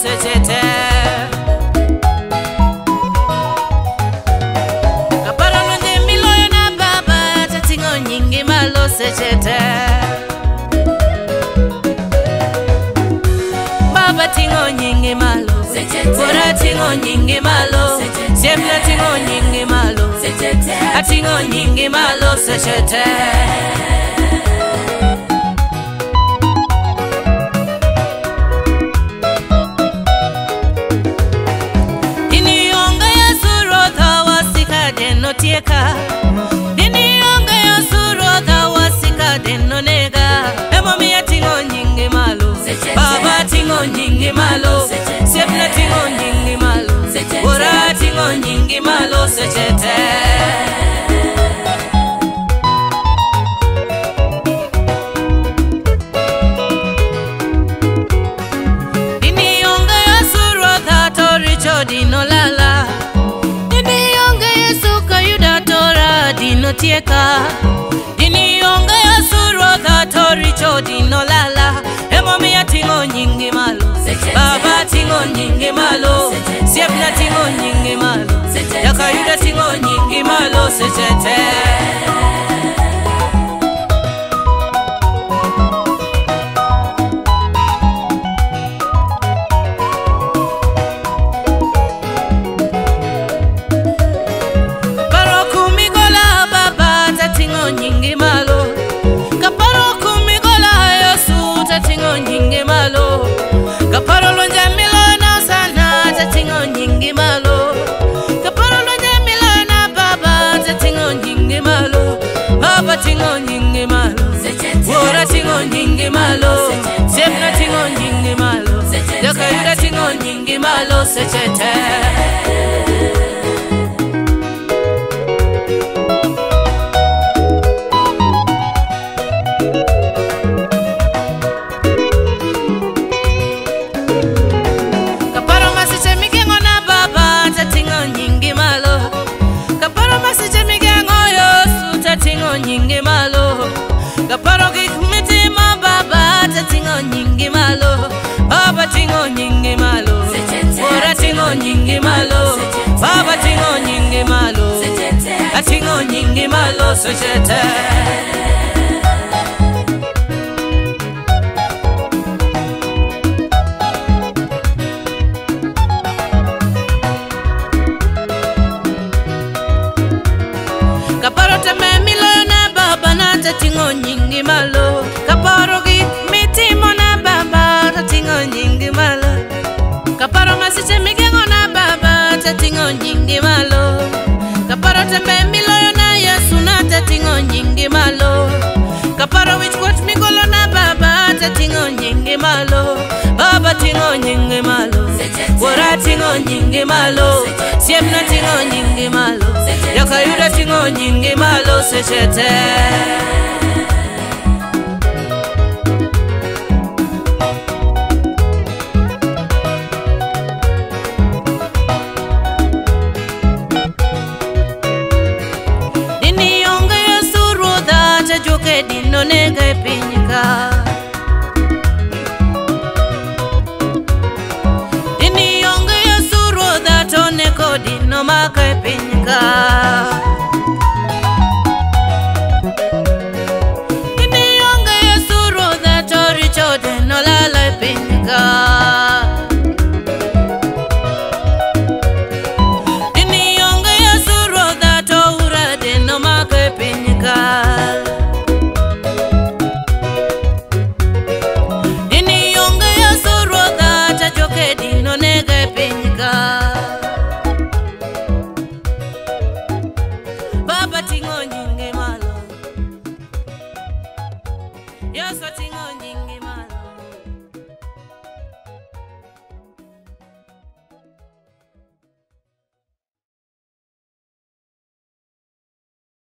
sechete. Kaparo lonje miloyo na baba tatingo nyingi malo sechete. Baba tingo nyingi malo Bora tingo nyingi malo Siemla tingo nyingi malo Atingo nyingi malo sechete. Dini yonga ya surotha wasika deno tieka. Dini yonga ya surotha wasika deno nega. Emomi ya tingo nyingi malo Baba tingo nyingi malo Siemla tingo nyingi malo Bora tingo nyingi malo sechete. Dini yonga ya surotha toricho dino lala. Dini yonga ya suka yuda tora dino tieka. Dini yonga ya surotha toricho dino lala. Emomi ya tingo nyingi malo Baba tingo nyingi malo Siemla tingo nyingi malo Yakayuda tingo nyingi malo sechete. Kaparo kumigola baba tatingo nyingi malo Kaparo kumigola yosu tatingo nyingi malo Kaparo lonje miloyo na sana tatingo nyingi malo Kaparo lonje miloyo na baba tatingo nyingi malo Baba tingo nyingi malo Bora tingo nyingi malo Siemla tingo nyingi malo Yakayuda tingo nyingi malo sechete. Kaparo masiche migengo na baba tatingo nyingi malo Kaparo masiche migengo yosu tatingo nyingi malo Kaparo kikmiti ma baba tatingo nyingi malo Baba tingo nyingi malo Bora tingo nyingi malo Baba tingo nyingi malo Atingo nyingi malo sechete. Kaparo teme miloyo na baba na tatingo nyingi malo Kaparo gi mitimo na baba tatingo nyingi malo Kaparo masiche migengo na baba tatingo nyingi malo Kaparo teme miloyo na Yesu na tatingo nyingi malo Kaparo wichkwat migolo na baba tatingo nyingi malo Baba tingo nyingi malo Bora tingo nyingi malo Siemla tingo nyingi malo Yakayuda tingo nyingi malo sechete. Dini yonga ya surotha tajoke dino nega pinyika. Dini yonga ya surotha toneko dino maka pinyika.